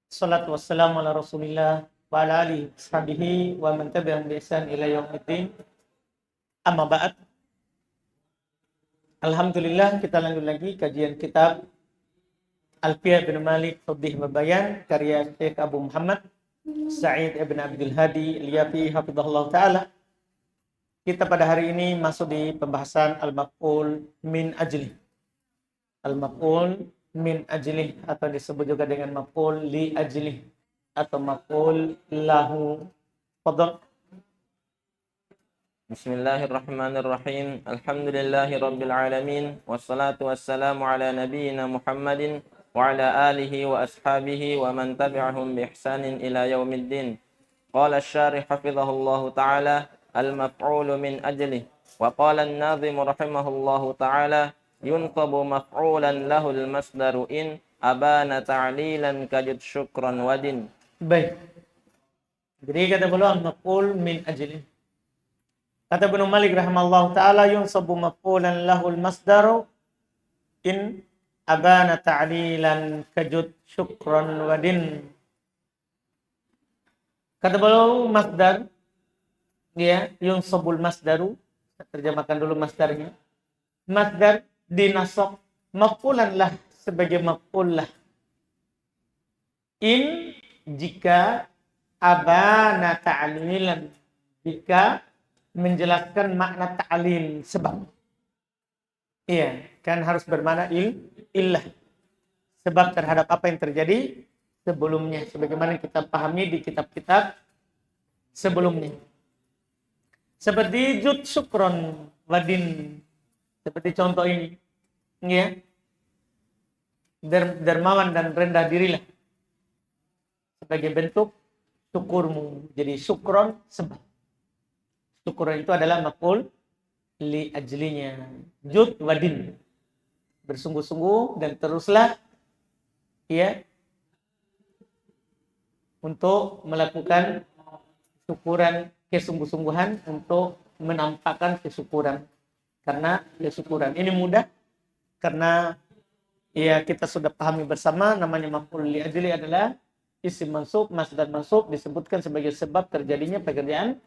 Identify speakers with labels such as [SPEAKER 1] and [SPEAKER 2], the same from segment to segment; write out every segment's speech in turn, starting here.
[SPEAKER 1] Salatu wassalamu ala Rasulillah wa ala alihi washabihi wa man tabi'ahum bi ihsan ila yaumiddin. Amma ba'd. Alhamdulillah, kita lanjut lagi kajian kitab Alfiyah bin Malik Fadhih wa Bayan karya Syekh Abu Muhammad Sa'id ibn Abdul Hadi Al-Yafi hafizahullah taala. Kita pada hari ini masuk di pembahasan al-maf'ul min ajli. Al-maf'ul min ajli atau disebut juga dengan maf'ul li ajli atau maf'ul lahu. Fadhal.
[SPEAKER 2] Bismillahirrahmanirrahim. Alhamdulillahi rabbil alamin. Wassalatu wassalamu ala nabiyyina Muhammadin wa ala alihi wa ashabihi wa man tabi'ahum bi ihsanin ila yaumiddin. Qala asy-syarih hafizahullahu ta'ala al-maf'ulu min ajlihi. Wa qala an-nazim rahimahullahu ta'ala yunqabu maf'ulan lahul masdaru in abana ta'lilan kajud syukran wadin.
[SPEAKER 1] Baik. Jadi kata beliau maf'ul min ajli. Kata Ibnu Malik rahimahullah ta'ala yunsabu maf'ulan lahul masdaru in abana ta'lilan kajud syukran wadin. Kata beliau masdar ya yunsabul masdaru, terjemahkan dulu masdarnya. Masdar dinasab maf'ulan lah sebagai maf'ul lah in jika abana ta'lilan, jika menjelaskan makna ta'lil sebab. Iya, kan harus bermakna illah. Sebab terhadap apa yang terjadi sebelumnya, sebagaimana kita pahami di kitab-kitab sebelumnya. Seperti jud syukron wadin, seperti contoh ini. Ya. Dermawan dan rendah dirilah sebagai bentuk syukurmu. Jadi syukron sebab. Syukuran itu adalah maf'ul li ajlinya. Jud wadin. Bersungguh-sungguh dan teruslah ya untuk melakukan syukuran, kesungguh-sungguhan untuk menampakkan kesyukuran. Karena kesyukuran ini mudah karena ya kita sudah pahami bersama namanya maf'ul li ajli adalah isim mansub, masdar mansub disebutkan sebagai sebab terjadinya pekerjaan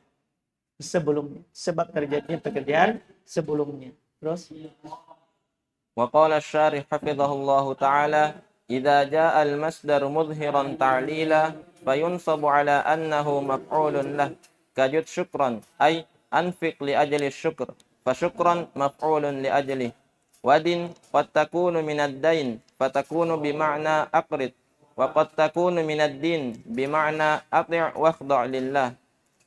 [SPEAKER 1] sebelumnya. Sebab terjadinya pekerjaan sebelumnya. Terus
[SPEAKER 2] Wa qala asy-syarih hafizahullahu ta'ala idza jaa al-masdar mudhiran ta'lila fayunsabu ala annahu maf'ulun lah kajud syukran ay anfiq li ajli syukr fa syukran maf'ulun li ajli wadin qad takunu min ad-dain fatakunu bi ma'na aqrid wa qad takunu min ad-din bi ma'na ati' wakhda' lillah.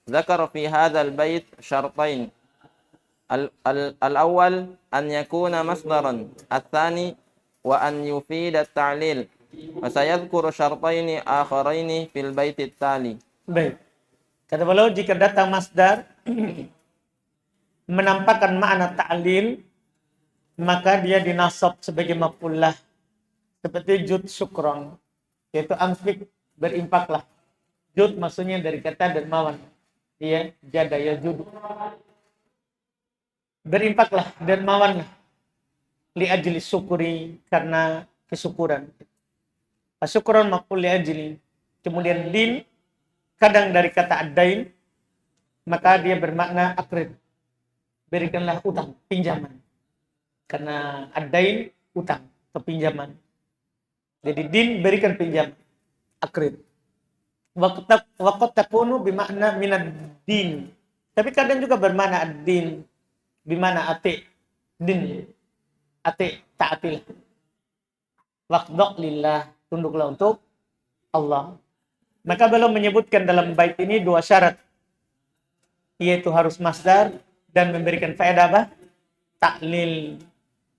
[SPEAKER 2] ذكر في هذا البيت شرطين الأول أن يكون مصدرا الثاني وأن يفيد التعليل وسيذكر شرطين آخرين في البيت التالي.
[SPEAKER 1] Baik. Kata beliau jika datang masdar menampakkan makna ta'lil maka dia dinasab sebagai maf'ul lah seperti jud syukron, yaitu anfik, berinfaklah. Jud maksudnya dari kata dermawan. Iya, jada ya judu. Berinfaklah, dermawanlah. Li ajli syukuri, karena kesyukuran. Syukuran maf'ul li ajli. Kemudian din, kadang dari kata ad-dain, maka dia bermakna akrid. Berikanlah utang, pinjaman. Karena ad-dain, utang atau pinjaman. Jadi din, berikan pinjaman. Akrid. Waqad takunu bimakna minad din. Tapi kadang juga bermakna ad-din, bimana ati, din, ati, ta'atil. Waqda' lillah, tunduklah untuk Allah. Maka belum menyebutkan dalam bait ini dua syarat, yaitu harus masdar dan memberikan faedah apa? Ta'lil.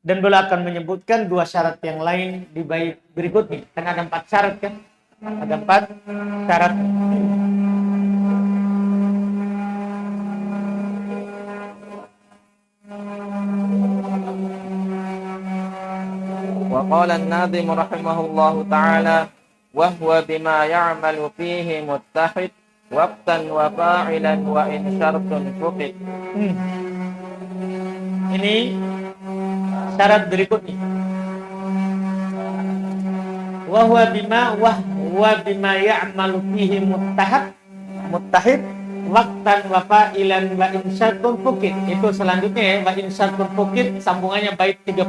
[SPEAKER 1] Dan belum akan menyebutkan dua syarat yang lain di bait berikutnya. Karena ada 4 syarat kan? Ada 4 syarat.
[SPEAKER 2] Wa qala an-nazim rahimahullahu ta'ala wa huwa bima ya'malu fihi muttahid waqtan wa fa'ilan wa in syartun fuqid.
[SPEAKER 1] Ini syarat berikutnya. Wa huwa bima wa bima ya'malu fihi muttahid waqtan wa fa'ilan wa insyatun fukit. Itu selanjutnya ya, wa insyatun fukit sambungannya bait 30.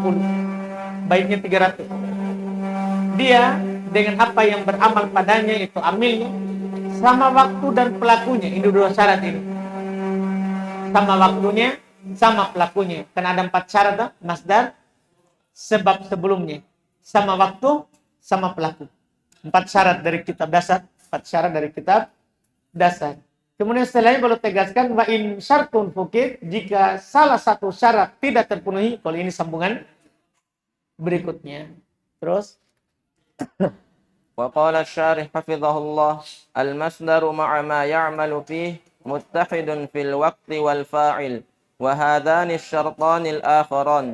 [SPEAKER 1] Baitnya 300. Dia dengan apa yang beramal padanya itu amilnya sama waktu dan pelakunya. Ini dua syarat ini. Sama waktunya, sama pelakunya. Karena ada 4 syarat dah, masdar sebab sebelumnya. Sama waktu, sama pelaku. 4 syarat dari kitab dasar. 4 syarat dari kitab dasar. Kemudian setelahnya baru tegaskan wa in syartun fukit, jika salah satu syarat tidak terpenuhi. Kalau ini sambungan berikutnya. Terus
[SPEAKER 2] وقال الشارح حفظه الله المصدر مع ما يعمل فيه متحد في الوقت والفاعل وهذان الشرطان الآخران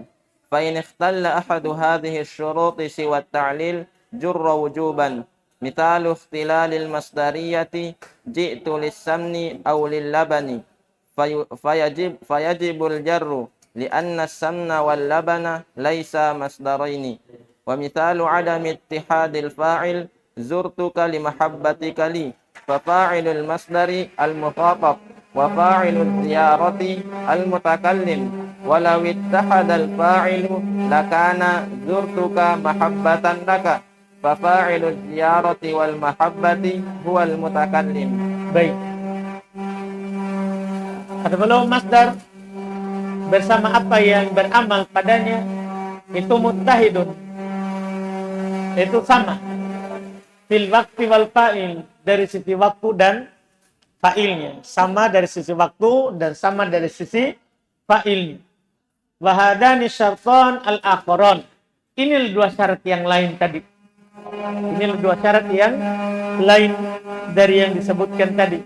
[SPEAKER 2] فإن اختل أحد هذه الشروط سوى التعليل جر وجوبا مثال اختلال المصدرية جئت للسمن أو للبن فيجب الجر لأن السمن واللبن ليس مصدرين ومثال عدم اتحاد الفاعل زرتك لمحبتك لي ففاعل المصدر المخاطب وفاعل الزيارة المتكلم ولو اتحد الفاعل لكان زرتك محبة لك ففاعل الزيارة والمحبة هو المتكلم.
[SPEAKER 1] baik. Kata beliau masdar bersama apa yang beramal padanya itu muttahidun. Itu sama. Fil waqti wal fa'il, dari sisi waktu dan fa'ilnya. Sama dari sisi waktu dan sama dari sisi fa'ilnya. Wa hadani syartan al-akharan. Ini 2 syarat yang lain tadi. Ini 2 syarat yang lain dari yang disebutkan tadi.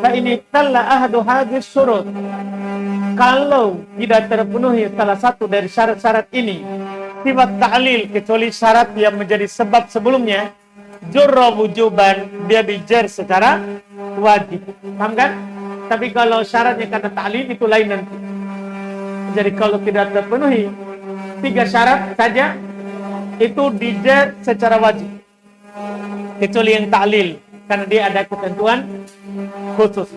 [SPEAKER 1] Fa ini talla ahadu hadis syurut. Kalau tidak terpenuhi salah satu dari syarat-syarat ini, sifat ta'lil, kecuali syarat yang menjadi sebab sebelumnya, jurra wujuban, dia dijar secara wajib. Paham kan? Tapi kalau syaratnya kata ta'lil itu lain nanti. Jadi kalau tidak terpenuhi 3 syarat saja, itu dijar secara wajib. Kecuali yang ta'lil, karena dia ada ketentuan khusus.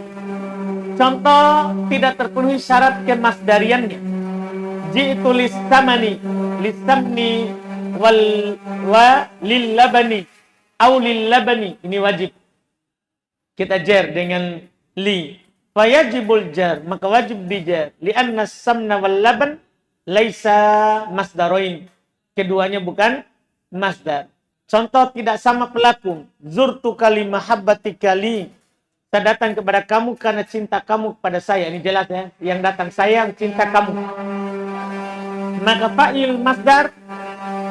[SPEAKER 1] Contoh tidak terpenuhi syarat kemasdariannya. Ji'tu lissamani wa lillabani au lillabani, ini wajib kita jar dengan li. Fayajibul jar, maka wajib dijar. Li'anna samna wal laban laisa masdaroin, keduanya bukan masdar. Contoh tidak sama pelaku. Zurtu kali mahabbati kali, saya datang kepada kamu karena cinta kamu kepada saya. Ini jelas ya, yang datang saya yang cinta kamu. Maka fa'il masdar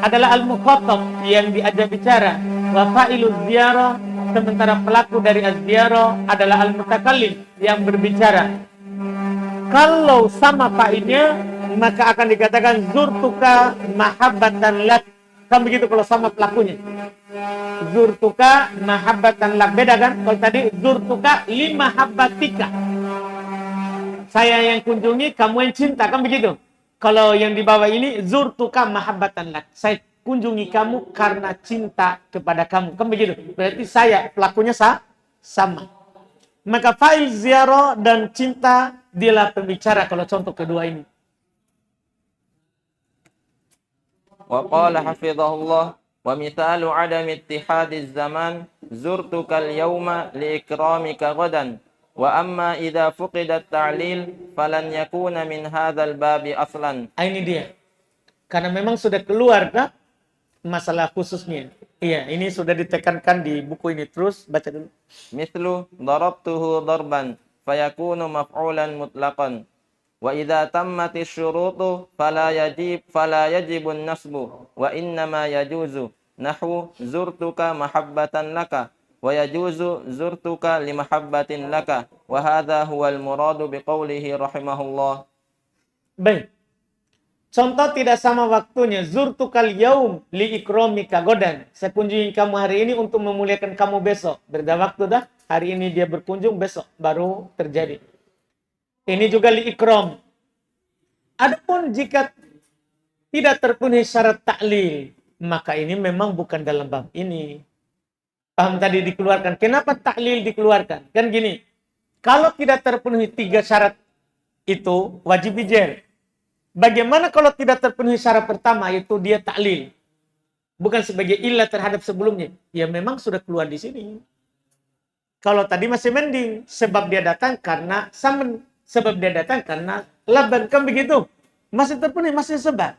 [SPEAKER 1] adalah al-mukhatab, yang diajak bicara. Wa fa'iluz ziyarah, sementara pelaku dari az-ziyarah adalah al-mutakallim, yang berbicara. Kalau sama fa'ilnya, maka akan dikatakan zurtuka mahabbatan lak. Kan begitu kalau sama pelakunya. Zurtuka mahabbatan lak, beda kan? Kalau tadi zurtuka limahabbatika, saya yang kunjungi, kamu yang cinta, kan begitu? Kalau yang di bawah ini zurtuka mahabbatan lak, saya kunjungi kamu karena cinta kepada kamu, kan begitu? Berarti saya pelakunya sama. Maka fa'il ziarah dan cinta dialah pembicara kalau contoh kedua ini.
[SPEAKER 2] Wa qala hafizahullah wa mithalu adami ittihadiz zaman zurtukal yawma liikramika ghadan wa amma idza fuqida at-ta'lil falan yakuna min hadzal babi aslan.
[SPEAKER 1] Ini dia. Karena memang sudah keluar kan masalah khususnya. Iya, ini sudah ditekankan di buku ini. Terus baca dulu.
[SPEAKER 2] Mislu darabtuhu darban fayakunu maf'ulan mutlaqan. Wa idza tammatis syurutu fala yajibun nasbu wa innama yajuzu nahwu zurtuka mahabbatan laka wa yajuzu zurtuka limahabbatin laka wa hadha huwal muradu biqaulihi rahimahullah.
[SPEAKER 1] Baik. Contoh tidak sama waktunya. Zurtukal yaum li ikramika godan. Saya kunjungi kamu hari ini untuk memuliakan kamu besok. Beda waktu dah. Hari ini dia berkunjung, besok baru terjadi. Ini juga li ikram. Adapun jika tidak terpenuhi syarat ta'lil, maka ini memang bukan dalam bab ini. Paham tadi dikeluarkan. Kenapa taklil dikeluarkan? Kan gini, kalau tidak terpenuhi 3 syarat itu wajib dijer. Bagaimana kalau tidak terpenuhi syarat pertama, yaitu dia taklil? Bukan sebagai ilah terhadap sebelumnya. Ya memang sudah keluar di sini. Kalau tadi masih mending, sebab dia datang karena samen, sebab dia datang karena laban, kan begitu. Masih terpenuhi, masih sebab.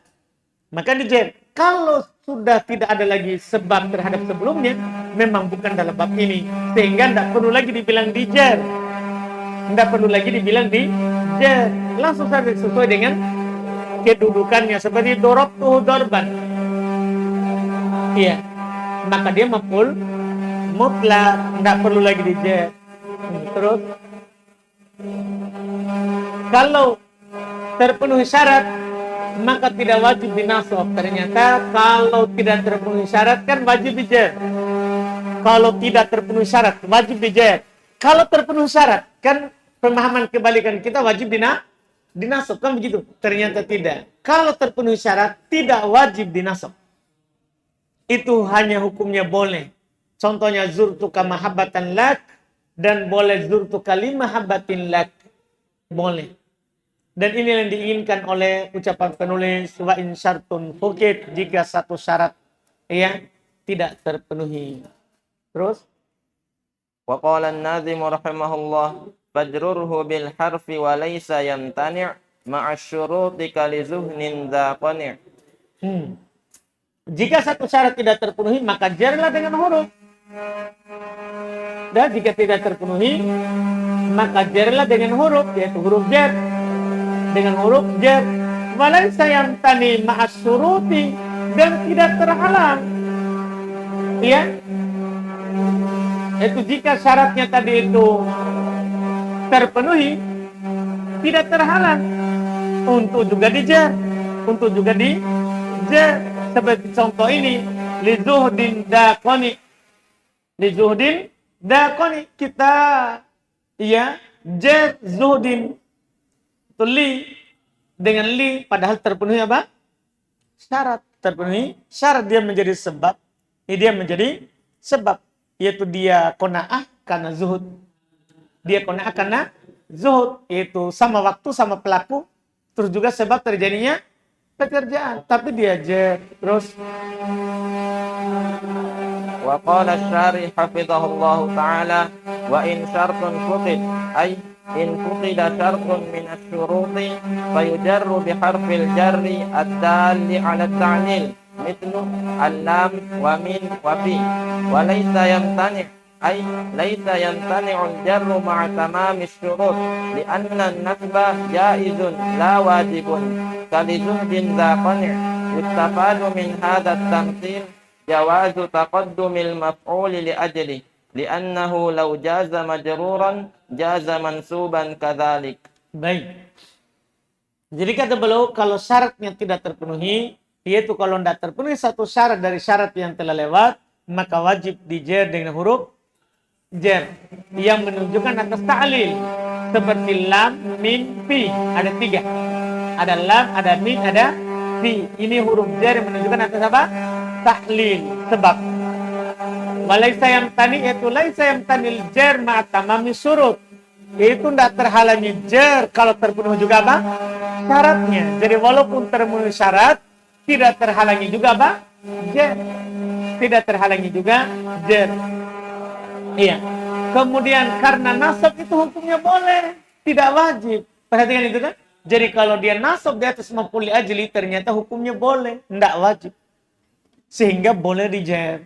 [SPEAKER 1] Maka dijer. Kalau sudah tidak ada lagi sebab terhadap sebelumnya, memang bukan dalam bab ini. Sehingga tidak perlu lagi dibilang dijer. Tidak perlu lagi dibilang dijer. Langsung saja sesuai dengan kedudukannya. Seperti dorobtuhu dorban. Iya. Maka dia maf'ul mutlak. Tidak perlu lagi dijer. Terus. Kalau terpenuhi syarat, maka tidak wajib dinasab. Ternyata kalau tidak terpenuhi syarat kan wajib dijer. Kalau tidak terpenuhi syarat wajib dijer. Kalau terpenuhi syarat kan pemahaman kebalikan kita wajib dinasab, kan begitu. Ternyata tidak. Kalau terpenuhi syarat tidak wajib dinasab. Itu hanya hukumnya boleh. Contohnya zurtuka mahabbatan lak, dan boleh zurtuka limahabbatin lak. Boleh. Dan ini yang diinginkan oleh ucapan penulis, wa in syartun fukit, jika satu syarat ya tidak terpenuhi. Terus
[SPEAKER 2] Wa qala an-nazim rahimahullah fajrurhu bil harfi wa laysa yamtani' ma'a syuruti kali zuhnin dha qani'.
[SPEAKER 1] Jika satu syarat tidak terpenuhi, maka jarlah dengan huruf. Dan jika tidak terpenuhi, maka jarlah dengan huruf, yaitu huruf jar. Dengan huruf jar, walaysa yamtani ma'as syuruti, dan tidak terhalang. Ya, itu jika syaratnya tadi itu terpenuhi, tidak terhalang untuk juga dijar, untuk juga dijar. Seperti contoh ini, lizuhdin daqani, lizuhdin daqani, kita ya jar zuhdin itu li dengan li, padahal terpenuhi apa? Syarat. Terpenuhi syarat, dia menjadi sebab. Ini dia menjadi sebab, yaitu dia qanaah karena zuhud. Dia qanaah karena zuhud, yaitu sama waktu, sama pelaku, terus juga sebab terjadinya pekerjaan, tapi dia jar. Terus
[SPEAKER 2] Wa qala asy-syarih hafizahullahu ta'ala wa in syartun fuqid ay in fuqida syartun min asy-syuruti fayujarru biharfil jarri ad-dalli 'ala at-ta'lil mithlu al-lam wa min wa fi wa laysa yamtani' ay laysa yamtani'u al-jarru ma'a tamami asy-syurut li'anna an-nasba jaizun la wajibun kali zuhdin dha qani' yustafadu min hadha at-tamthil jawazu taqaddumil maf'uli li ajli li'annahu law jaza majruran jaza mansuban kadzalik.
[SPEAKER 1] baik. Jadi kata beliau, kalau syaratnya tidak terpenuhi, yaitu kalau tidak terpenuhi satu syarat dari syarat yang telah lewat, maka wajib dijer dengan huruf jar yang menunjukkan atas ta'lil, seperti lam, min, fi. Ada 3. Ada lam, ada min, ada fi. Ini huruf jar yang menunjukkan atas apa? Tahlil, sebab. Walaysa yamtani, yaitu laysa yamtanil jar ma'a tamami syurut. Itu tidak terhalangi jar kalau terpenuhi juga apa? Syaratnya. Jadi walaupun terpenuhi syarat, tidak terhalangi juga apa? Jar. Tidak terhalangi juga jar. Iya. Kemudian karena nasab itu hukumnya boleh, tidak wajib. Perhatikan itu kan? Jadi kalau dia nasab di atas maf'ul li ajli, ternyata hukumnya boleh, tidak wajib. Sehingga boleh dijer.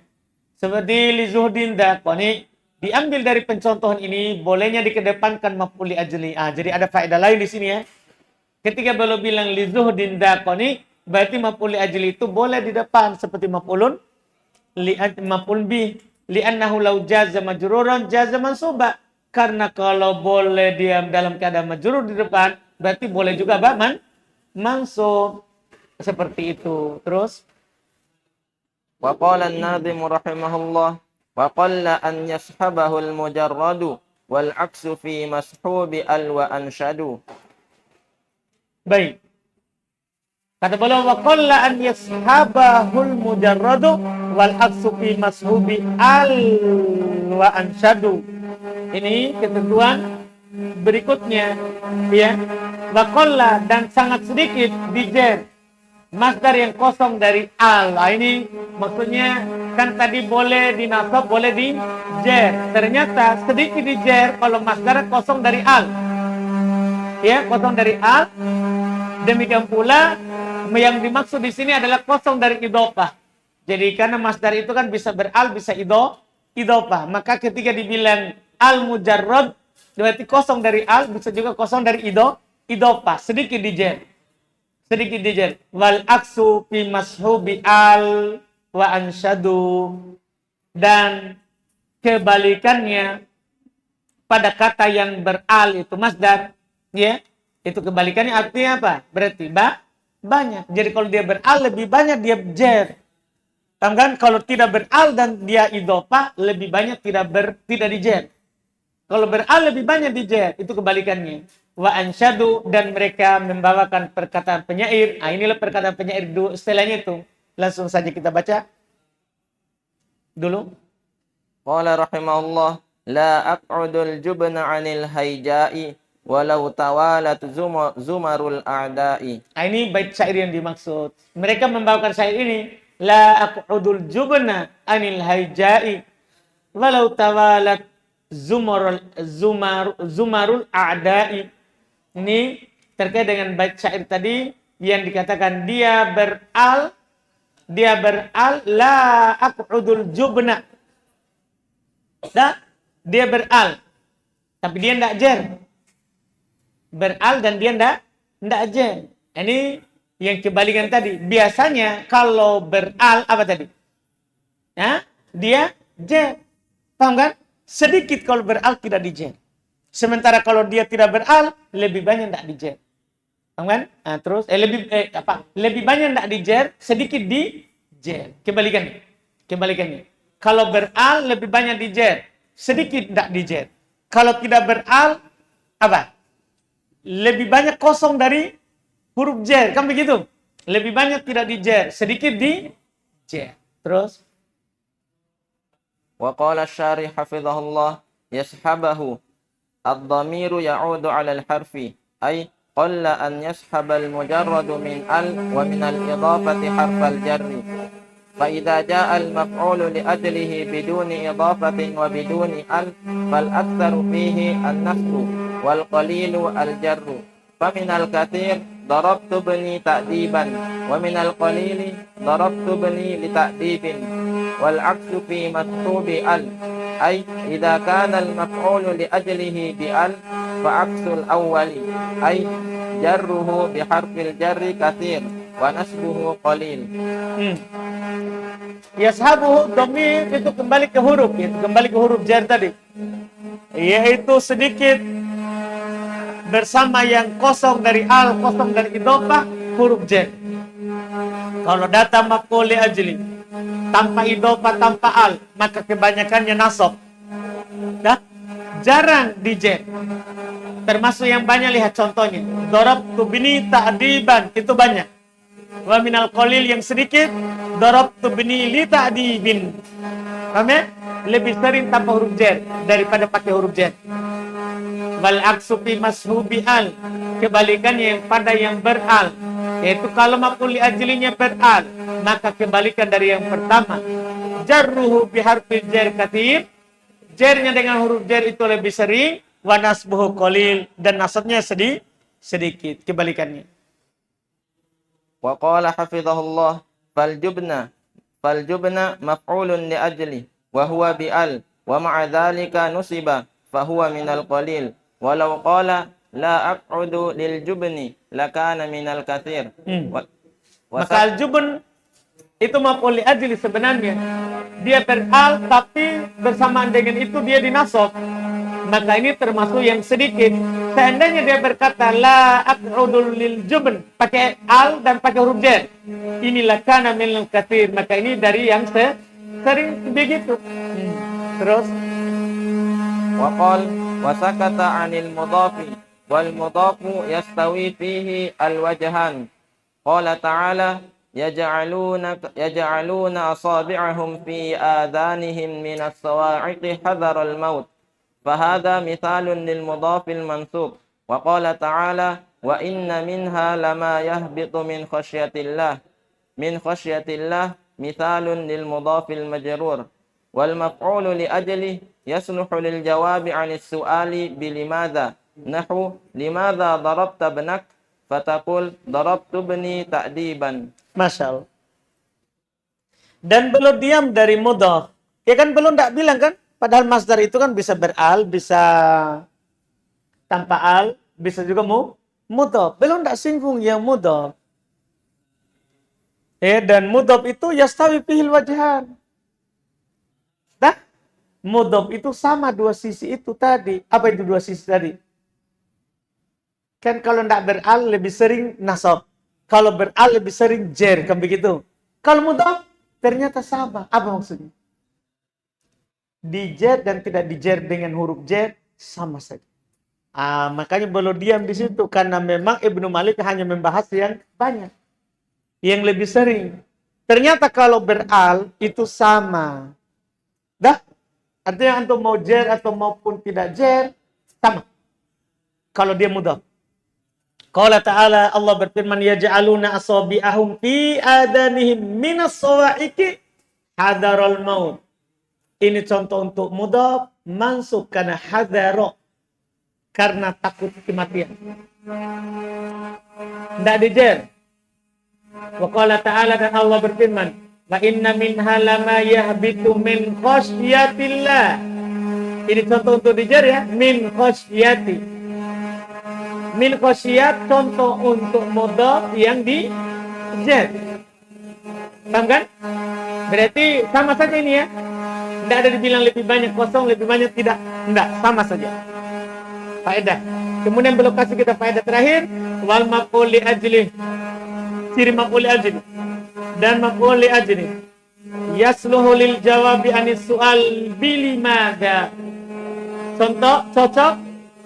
[SPEAKER 1] Seperti li zuhdin daqani, diambil dari pencontohan ini, bolehnya dikedepankan maf'ul li ajli. Jadi ada faedah lain di sini ya. Ketika beliau bilang li zuhdin daqani, berarti maf'ul li ajli itu boleh di depan seperti maf'ulun maf'ul bi, li'annahu law jaza majruran jaza mansuba. Karena kalau boleh diam dalam keadaan majrur di depan, berarti boleh juga apa? Mansub. Seperti itu. Terus
[SPEAKER 2] Wa qala an-nazim rahimahullah wa qalla an yashabahu al-mujarradu wal 'aksu fi mashubi al wa anshadu.
[SPEAKER 1] baik. Kata beliau wa qalla an yashabahul mujarradu wal aksu fi mashubi al wa ansyadu. Ini ketentuan berikutnya, ya. Waqalla, dan sangat sedikit dijer masdar yang kosong dari al. Nah, ini maksudnya kan tadi boleh dinasab, boleh dijer. Ternyata sedikit dijer kalau masdar kosong dari al. Ya, kosong dari al. Demikian pula yang dimaksud di sini adalah kosong dari idhofah. Jadi karena masdar itu kan bisa beral, bisa idhofah. Maka ketika dibilang al mujarrad berarti kosong dari al, bisa juga kosong dari idhofah. Sedikit dijer. Sedikit dijer. Wal aksu fi mashubi al wa ansyadu. Dan kebalikannya pada kata yang beral itu masdar, ya. Itu kebalikannya artinya apa? Berarti banyak. Jadi kalau dia beral lebih banyak dia jer. Paham kan? Kalau tidak beral dan dia idhofah lebih banyak tidak dijer. Kalau beral lebih banyak dijer, itu kebalikannya. Wa ansyadu, dan mereka membawakan perkataan penyair. Ah, inilah perkataan penyair setelahnya itu. Langsung saja kita baca dulu.
[SPEAKER 2] Qala rahimahullah, la aq'udul jubna 'anil hayja'i walau tawalat zumarul a'da'i.
[SPEAKER 1] Ah, ini bait syair yang dimaksud. Mereka membawakan syair ini, la aq'udul jubna 'anil hayja'i walau tawalat zumarul a'da'i. Ini terkait dengan bait syair tadi yang dikatakan dia beral la aq'udul jubna. Dia beral tapi dia ndak jer. Beral dan dia ndak jer. Ini yang kebalikan tadi. Biasanya kalau beral apa tadi? Ya, dia jer. Paham kan? Sedikit kalau beral tidak dijer. Sementara kalau dia tidak beral, lebih banyak tidak dijer. Paham kan? Nah, terus lebih banyak tidak dijer, sedikit dijer. Kebalikannya. Kalau beral lebih banyak dijer, sedikit tidak dijer. Kalau tidak beral apa? Lebih banyak kosong dari huruf jer. Kan begitu? Lebih banyak tidak dijer, sedikit dijer. Terus
[SPEAKER 2] Wa qala asy-syarih hafizahullah yashabahu ad-dhamiru ya'udu 'ala al-harfi ay qalla an yashaba al-mujarradu min al wa min al-idafati harf al-jarri fa idza jaa al-maf'ulu li ajlihi biduni idafatin wa biduni al fal aktsaru fihi an-nasbu wal qalilu al-jarru fa min al-katsir darabtu bani ta'diban wa min al-qalili darabtu bani li ta'dibin wal aksu fi maktubi al ay idza kana al maf'ulu li ajlihi bi al fa aksul awwali ay jarruhu bi harfil jarri katsir wa nasbuhu qalil.
[SPEAKER 1] Yashabuhu dhamir itu kembali ke huruf jar tadi, yaitu sedikit bersama yang kosong dari al, kosong dari idhofah, huruf jar. Kalau datang maf'ul li ajli tanpa idhofah, tanpa al, maka kebanyakannya nasab. Jarang dijer. Termasuk yang banyak, lihat contohnya. Darabtu bini ta'diban, itu banyak. Wa minal qalil, yang sedikit. Darabtu bini li ta'dibin. Paham ya? Lebih sering tanpa huruf jar daripada pakai huruf jar. Wal aksu fi mashubi al, kebalikannya yang pada yang beral, yaitu kalau maf'ul li ajlinya beral, maka kebalikan dari yang pertama. Jarruhu bi harfil jar katsir, jarnya dengan huruf jar itu lebih sering, wa nasbuhu qalil, dan nasabnya sedikit, kebalikannya.
[SPEAKER 2] Wa qala hafizahullah fal jubna maf'ulun li ajli wa huwa bi al wa ma'a dzalika nusiba fa huwa minal qalil walau qala la aq'udu lil jubni lakana minal katsir.
[SPEAKER 1] Maka al-jubn itu maf'ul li ajli sebenarnya dia beral, tapi bersamaan dengan itu dia dinasab. Maka ini termasuk yang sedikit. Seandainya dia berkata la aq'udu lil jubn pakai al dan pakai huruf jar, inilah kana minal katsir, maka ini dari yang sering begitu. Terus
[SPEAKER 2] Waqal wasakata 'anil mudhafi wal mudhafu yastawi fihi al wajhan. Qala ta'ala يجعلون أصابعهم في آذانهم من الصواعق حذر الموت فهذا مثال للمضاف المنصوب وقال تعالى وإن منها لما يهبط من خشية الله مثال للمضاف المجرور والمفعول لأجله يصلح للجواب عن السؤال بلماذا نحو لماذا ضربت ابنك فتقول ضربت ابني تأديبا.
[SPEAKER 1] Masya Allah. Dan belum diam dari mudhaf. Ya kan belum tak bilang kan? Padahal masdar itu kan bisa beral, bisa tanpa al, bisa juga mudhaf. Belum tak singgung yang mudhaf. Dan mudhaf itu yastawi fihil wajhan. Dah? Mudhaf itu sama dua sisi itu tadi. Apa itu dua sisi tadi? Kan kalau tidak beral lebih sering nasab. Kalau beral lebih sering jer, kan begitu. Kalau mudhaf ternyata sama. Apa maksudnya? Dijer dan tidak dijer dengan huruf jer sama saja. Makanya belum diam di situ karena memang Ibnu Malik hanya membahas yang banyak, yang lebih sering. Ternyata kalau beral itu sama. Dah? Artinya antum mau jer atau maupun tidak jer sama. Kalau dia mudhaf. Qala ta'ala, Allah berfirman yaj'aluna asabi'ahum fi adanihim minas sawa'iqi hadaral maut. Ini contoh untuk mudhaf mansub karena hadaro, karena takut kematian. Tidak dijer. Wa qala ta'ala, dan Allah berfirman wa inna minha lama yahbitu min khasyatillah. Ini contoh untuk dijer ya, min khasyati. Min khasyat contoh untuk mudhaf yang dijer. Paham kan? Berarti sama saja ini ya. Tidak ada dibilang lebih banyak kosong, lebih banyak tidak. Tidak, sama saja. Faedah. Kemudian belum kasih kita faedah terakhir. Wal maf'ul li ajli. Ciri maf'ul li ajli. Dan maf'ul li ajli. Yasluhu lil jawabi anis su'al bilimada. Contoh, cocok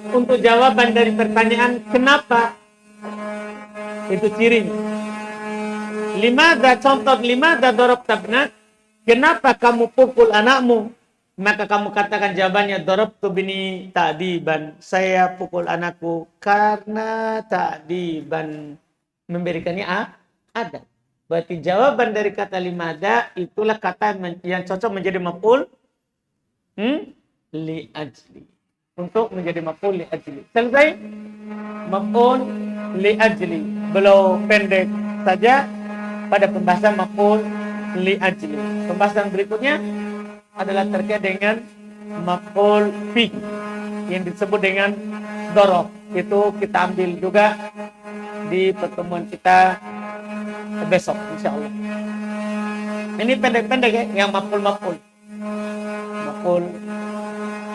[SPEAKER 1] untuk jawaban dari pertanyaan kenapa. Itu cirinya. Limada, contoh limada dorob tabnak. Kenapa kamu pukul anakmu? Maka kamu katakan jawabannya darabtu bini ta'diban. Saya pukul anakku karena ta'diban. Memberikannya adab. Berarti jawaban dari kata limada itulah kata yang cocok menjadi maf'ul li ajli. Untuk menjadi maf'ul li ajli. Selesai? Maf'ul li ajli. Belum pendek saja pada pembahasan maf'ul li ajli. Pembahasan berikutnya adalah terkait dengan maf'ul fi yang disebut dengan dorob. Itu kita ambil juga di pertemuan kita besok insyaallah. Ini pendek-pendek ya, yang maf'ul. Maf'ul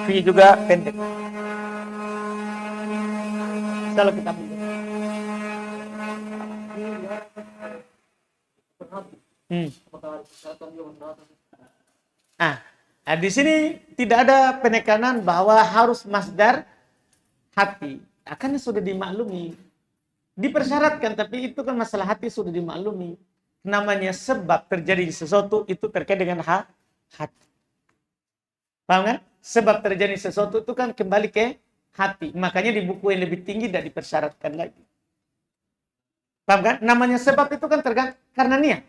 [SPEAKER 1] fi juga pendek. Insyaallah kita ambil. Di sini tidak ada penekanan bahwa harus masdar hati. Akannya sudah dimaklumi. Dipersyaratkan, tapi itu kan masalah hati sudah dimaklumi. Namanya sebab terjadi sesuatu itu terkait dengan hati. Paham kan? Sebab terjadi sesuatu itu kan kembali ke hati. Makanya di buku yang lebih tinggi tidak dipersyaratkan lagi. Paham kan? Namanya sebab itu kan tergantung karena niat.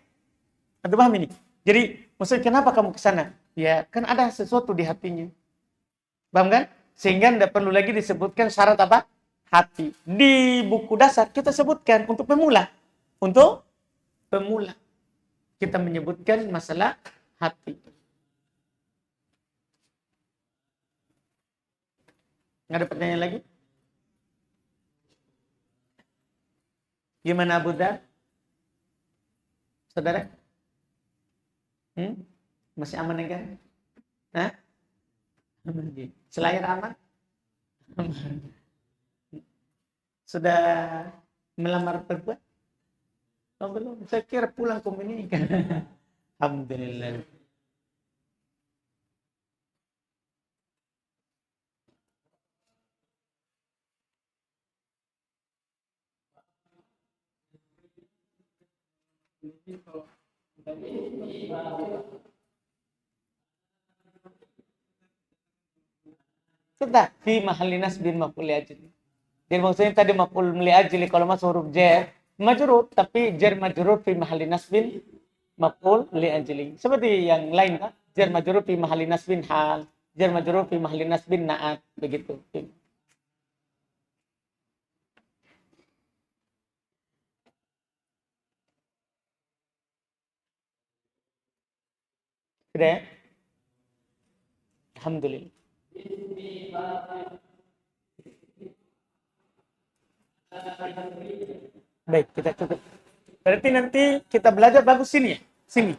[SPEAKER 1] Anda paham ini? Jadi, maksudnya kenapa kamu ke sana? Ya, kan ada sesuatu di hatinya. Paham kan? Sehingga tidak perlu lagi disebutkan syarat apa? Hati. Di buku dasar kita sebutkan untuk pemula. Untuk pemula. Kita menyebutkan masalah hati. Nggak ada pertanyaan lagi? Gimana Abu Dhar? Saudara? Masih aman kan? Hah? Selayar aman? Sudah melamar perempuan? Oh belum, saya kira pulang ke ini. Alhamdulillah. Sudah fi mahalli nasbin maf'ul li ajli. Jadi maksudnya tadi maf'ul li ajli kalau masuk huruf jar majrur, tapi jar majrur fi mahalli nasbin maf'ul li ajli. Seperti yang lain kan? Jar majrur fi mahalli nasbin hal, jar majrur fi mahalli nasbin na'at, begitu. Sudah ya? Alhamdulillah. Baik, kita tutup. Berarti nanti kita belajar bagus sini ya? Sini.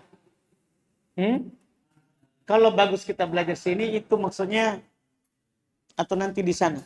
[SPEAKER 1] Kalau bagus kita belajar sini itu maksudnya atau nanti di sana?